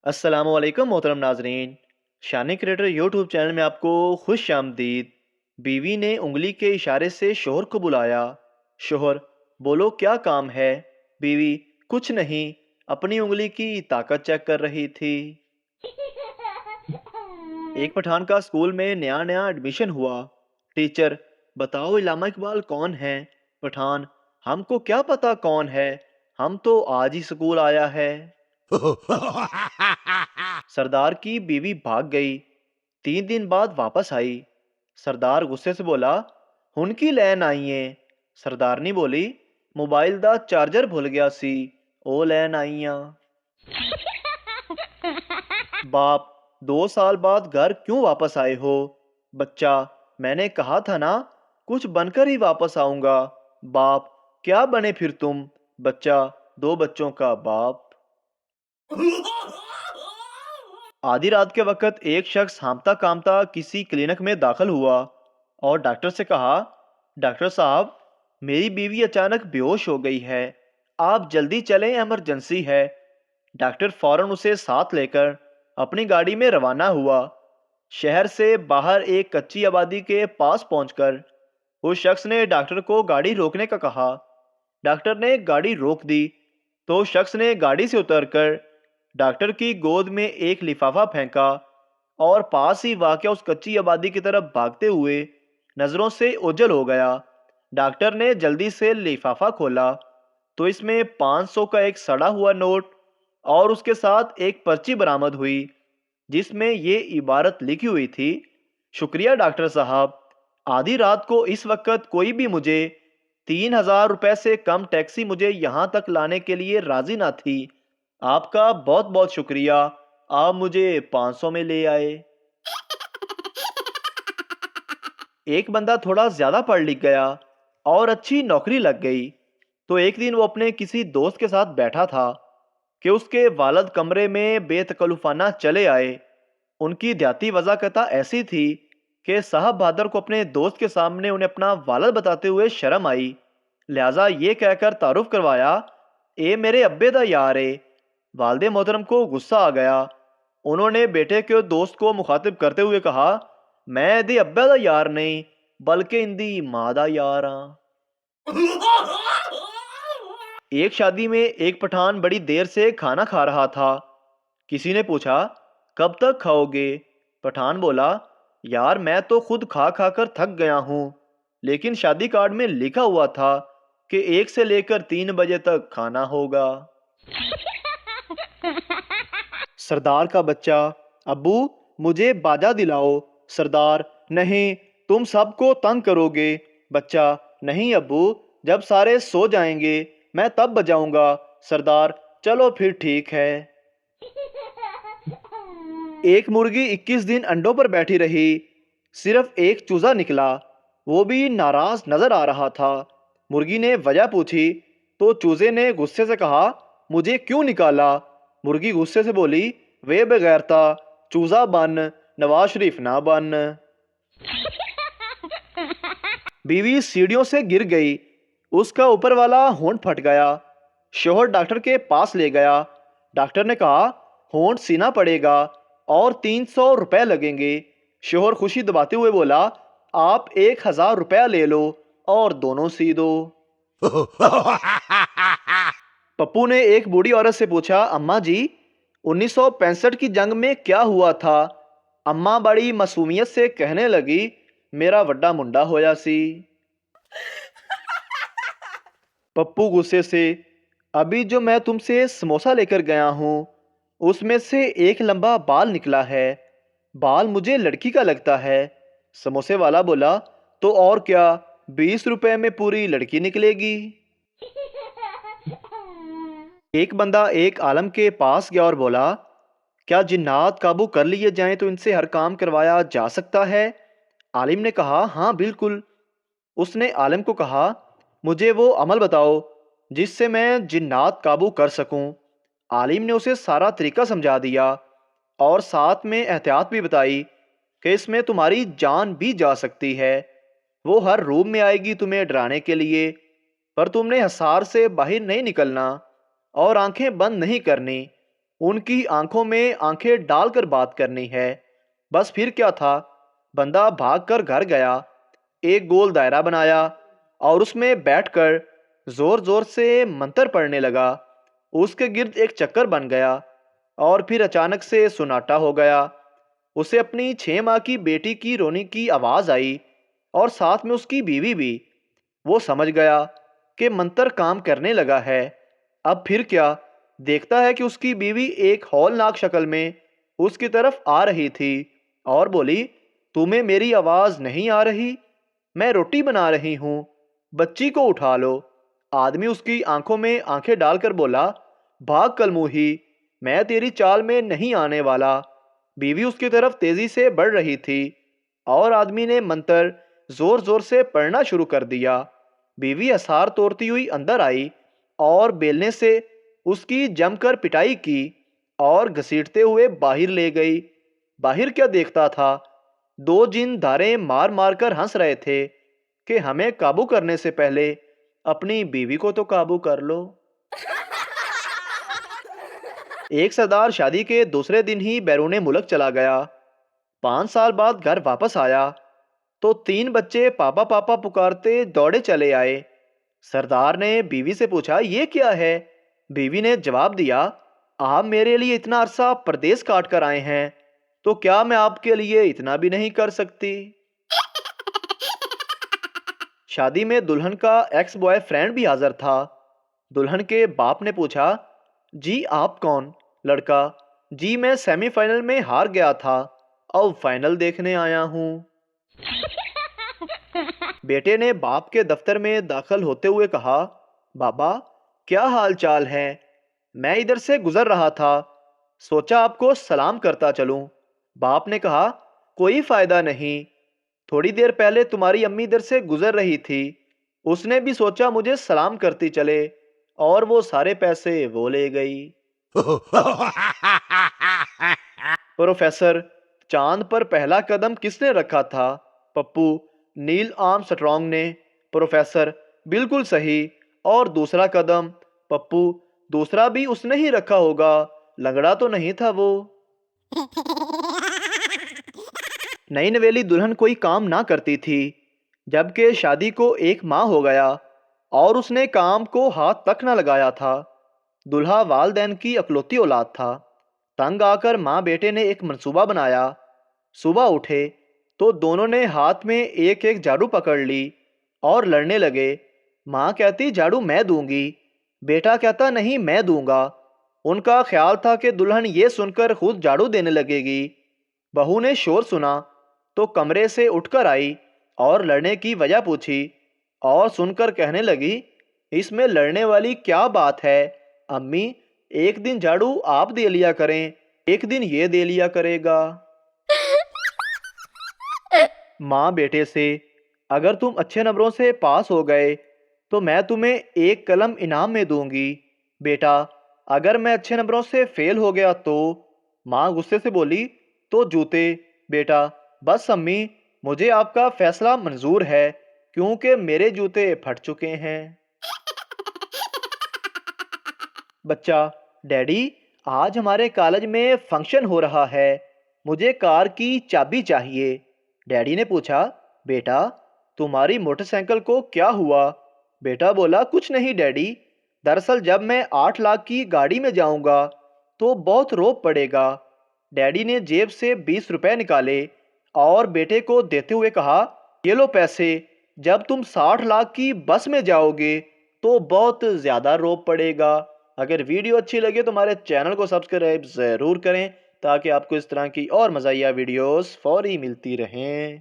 अस्सलाम वालेकुम मोहतरम नाजरीन। शान क्रिएटर यूट्यूब चैनल में आपको खुश आमदीद। बीवी ने उंगली के इशारे से शोहर को बुलाया। शोहर: बोलो क्या काम है। बीवी: कुछ नहीं, अपनी उंगली की ताकत चेक कर रही थी। एक पठान का स्कूल में नया नया एडमिशन हुआ। टीचर: बताओ इल्लामा इकबाल कौन है। पठान: हमको क्या पता कौन है, हम तो आज ही स्कूल आया है। सरदार की बीवी भाग गई। 3 दिन बाद वापस आई। सरदार गुस्से से बोला: हुन की लैन आई है। सरदारनी बोली: मोबाइल दा चार्जर भूल गया सी, ओ लैन आईया। बाप: 2 साल बाद घर क्यों वापस आए हो। बच्चा: मैंने कहा था ना, कुछ बनकर ही वापस आऊंगा। बाप: क्या बने फिर तुम। बच्चा: 2 बच्चों का बाप। आधी रात के वक्त एक शख्स हामता कामता किसी क्लिनिक में दाखिल हुआ और डॉक्टर से कहा: डॉक्टर साहब, मेरी बीवी अचानक बेहोश हो गई है, आप जल्दी चलें, इमरजेंसी है। डॉक्टर फौरन उसे साथ लेकर अपनी गाड़ी में रवाना हुआ। शहर से बाहर एक कच्ची आबादी के पास पहुंचकर उस शख्स ने डॉक्टर को गाड़ी रोकने का कहा। डॉक्टर ने गाड़ी रोक दी तो शख्स ने गाड़ी से उतरकर डॉक्टर की गोद में एक लिफाफा फेंका और पास ही वाक़या उस कच्ची आबादी की तरफ भागते हुए नज़रों से ओझल हो गया। डॉक्टर ने जल्दी से लिफाफा खोला तो इसमें 500 का एक सड़ा हुआ नोट और उसके साथ एक पर्ची बरामद हुई, जिसमें ये इबारत लिखी हुई थी: शुक्रिया डॉक्टर साहब, आधी रात को इस वक्त कोई भी मुझे 3,000 रुपए से कम टैक्सी मुझे यहाँ तक लाने के लिए राजी ना थी। आपका बहुत बहुत शुक्रिया, आप मुझे 500 में ले आए। एक बंदा थोड़ा ज्यादा पढ़ लिख गया और अच्छी नौकरी लग गई। तो एक दिन वो अपने किसी दोस्त के साथ बैठा था कि उसके वालिद कमरे में बेतकल्लुफाना चले आए। उनकी देहाती वज़ाकता ऐसी थी कि साहब बहादुर को अपने दोस्त के सामने उन्हें अपना वालिद बताते हुए शर्म आई। लिहाजा ये कहकर तारुफ करवाया: ए मेरे अब्बे दा यार है। वालदे मोहतरम को गुस्सा आ गया। उन्होंने बेटे के दोस्त को मुखातिब करते हुए कहा: मैं इहदे अब्बे दा यार नहीं, बल्कि इंदी मां दा यार हाँ। एक शादी में एक पठान बड़ी देर से खाना खा रहा था। किसी ने पूछा: कब तक खाओगे। पठान बोला: यार मैं तो खुद खा खा कर थक गया हूँ, लेकिन शादी कार्ड में लिखा हुआ था कि 1 से लेकर 3 बजे तक खाना होगा। सरदार का बच्चा: अब्बू, मुझे बाजा दिलाओ। सरदार: नहीं, तुम सबको तंग करोगे। बच्चा: नहीं अब्बू, जब सारे सो जाएंगे मैं तब बजाऊंगा। सरदार: चलो फिर ठीक है। एक मुर्गी 21 दिन अंडों पर बैठी रही। सिर्फ एक चूजा निकला, वो भी नाराज नजर आ रहा था। मुर्गी ने वजह पूछी तो चूजे ने गुस्से से कहा: मुझे क्यों निकाला। मुर्गी गुस्से से बोली: वे बगैरता, चूजा बन, नवाज शरीफ ना बन। बीवी सीढ़ियों से गिर गई, उसका ऊपर वाला होंठ फट गया। शोहर डॉक्टर के पास ले गया। डॉक्टर ने कहा: होंठ सीना पड़ेगा और 300 रुपए लगेंगे। शोहर खुशी दबाते हुए बोला: आप 1,000 रुपया ले लो और दोनों सी दो। पप्पू ने एक बूढ़ी औरत से पूछा: अम्मा जी, 1965 की जंग में क्या हुआ था। अम्मा बड़ी मासूमियत से कहने लगी: मेरा वड्डा मुंडा होया सी। पप्पू गुस्से से: अभी जो मैं तुमसे समोसा लेकर गया हूँ, उसमें से एक लंबा बाल निकला है। बाल मुझे लड़की का लगता है। समोसे वाला बोला: तो और क्या, 20 रुपए में पूरी लड़की निकलेगी। एक बंदा एक आलम के पास गया और बोला: क्या जिन्नात काबू कर लिए जाएं तो इनसे हर काम करवाया जा सकता है। आलिम ने कहा: हाँ बिल्कुल। उसने आलिम को कहा: मुझे वो अमल बताओ जिससे मैं जिन्नात काबू कर सकूं। आलिम ने उसे सारा तरीका समझा दिया और साथ में एहतियात भी बताई कि इसमें तुम्हारी जान भी जा सकती है। वो हर रूम में आएगी तुम्हें डराने के लिए, पर तुमने हसार से बाहर नहीं निकलना और आंखें बंद नहीं करनी। ان کی آنکھوں میں آنکھیں ڈال کر بات کرنی ہے۔ بس پھر کیا تھا، بندہ بھاگ کر گھر گیا، ایک گول دائرہ بنایا اور اس میں بیٹھ کر زور زور سے منتر پڑھنے لگا۔ اس کے گرد ایک چکر بن گیا اور پھر اچانک سے سناٹا ہو گیا۔ اسے اپنی 6 ماہ کی بیٹی کی رونے کی آواز آئی اور ساتھ میں اس کی بیوی بھی۔ وہ سمجھ گیا کہ منتر کام کرنے لگا ہے۔ اب پھر کیا، دیکھتا ہے کہ اس کی بیوی ایک ہولناک شکل میں اس کی طرف آ رہی تھی اور بولی، تمہیں میری آواز نہیں آ رہی؟ میں روٹی بنا رہی ہوں، بچی کو اٹھا لو۔ آدمی اس کی آنکھوں میں آنکھیں ڈال کر بولا، بھاگ کل منہی، میں تیری چال میں نہیں آنے والا۔ بیوی اس کی طرف تیزی سے بڑھ رہی تھی اور آدمی نے منتر زور زور سے پڑھنا شروع کر دیا۔ بیوی اسار توڑتی ہوئی اندر آئی اور بیلنے سے اس کی جم کر پٹائی کی اور گھسیٹتے ہوئے باہر لے گئی۔ باہر کیا دیکھتا تھا، 2 جن دھاریں مار مار کر ہنس رہے تھے کہ ہمیں قابو کرنے سے پہلے اپنی بیوی کو تو قابو کر لو۔ ایک سردار شادی کے دوسرے دن ہی بیرون ملک چلا گیا۔ 5 سال بعد گھر واپس آیا تو 3 بچے پاپا پاپا پکارتے دوڑے چلے آئے۔ سردار نے بیوی سے پوچھا، یہ کیا ہے؟ بیوی نے جواب دیا، آپ میرے لیے اتنا عرصہ پردیس کاٹ کر آئے ہیں تو کیا میں آپ کے لیے اتنا بھی نہیں کر سکتی؟ شادی میں دلہن کا ایکس بوائے فرینڈ بھی حاضر تھا۔ دلہن کے باپ نے پوچھا، جی آپ کون؟ لڑکا، جی میں سیمی فائنل میں ہار گیا تھا، اب فائنل دیکھنے آیا ہوں۔ بیٹے نے باپ کے دفتر میں داخل ہوتے ہوئے کہا، بابا کیا حال چال ہے؟ میں ادھر سے گزر رہا تھا، سوچا آپ کو سلام کرتا چلوں۔ باپ نے کہا، کوئی فائدہ نہیں، تھوڑی دیر پہلے تمہاری امی ادھر سے گزر رہی تھی، اس نے بھی سوچا مجھے سلام کرتی چلے اور وہ سارے پیسے وہ لے گئی۔ پروفیسر، چاند پر پہلا قدم کس نے رکھا تھا؟ پپو، نیل آرم سٹرانگ نے۔ پروفیسر، بالکل صحیح، اور دوسرا قدم؟ پپو، دوسرا بھی اس نے ہی رکھا ہوگا، لنگڑا تو نہیں تھا وہ۔ نئی نویلی دلہن کوئی کام نہ کرتی تھی، جبکہ شادی کو 1 ماہ ہو گیا اور اس نے کام کو ہاتھ تک نہ لگایا تھا۔ دلہا والدین کی اکلوتی اولاد تھا۔ تنگ آ کر ماں بیٹے نے ایک منصوبہ بنایا۔ صبح اٹھے تو دونوں نے ہاتھ میں ایک ایک جھاڑو پکڑ لی اور لڑنے لگے۔ ماں کہتی، جھاڑو میں دوں گی، بیٹا کہتا، نہیں میں دوں گا۔ ان کا خیال تھا کہ دلہن یہ سن کر خود جھاڑو دینے لگے گی۔ بہو نے شور سنا تو کمرے سے اٹھ کر آئی اور لڑنے کی وجہ پوچھی اور سن کر کہنے لگی، اس میں لڑنے والی کیا بات ہے امی، ایک دن جھاڑو آپ دے لیا کریں، ایک دن یہ دے لیا کرے گا۔ ماں بیٹے سے، اگر تم اچھے نمبروں سے پاس ہو گئے تو میں تمہیں ایک قلم انعام میں دوں گی، بیٹا اگر میں اچھے نمبروں سے فیل ہو گیا تو؟ ماں غصے سے بولی، تو جوتے، بیٹا۔ بس امی، مجھے آپ کا فیصلہ منظور ہے کیونکہ میرے جوتے پھٹ چکے ہیں۔ بچہ، ڈیڈی آج ہمارے کالج میں فنکشن ہو رہا ہے، مجھے کار کی چابی چاہیے۔ ڈیڈی نے پوچھا، بیٹا تمہاری موٹر سائیکل کو کیا ہوا؟ بیٹا بولا، کچھ نہیں ڈیڈی، دراصل جب میں 8 لاکھ کی گاڑی میں جاؤں گا تو بہت روب پڑے گا۔ ڈیڈی نے جیب سے 20 روپے نکالے اور بیٹے کو دیتے ہوئے کہا، یہ لو پیسے، جب تم 60 لاکھ کی بس میں جاؤ گے تو بہت زیادہ روب پڑے گا۔ اگر ویڈیو اچھی لگے تو ہمارے چینل کو سبسکرائب ضرور کریں تاکہ آپ کو اس طرح کی اور مزاحیہ ویڈیوز فوری ملتی رہیں۔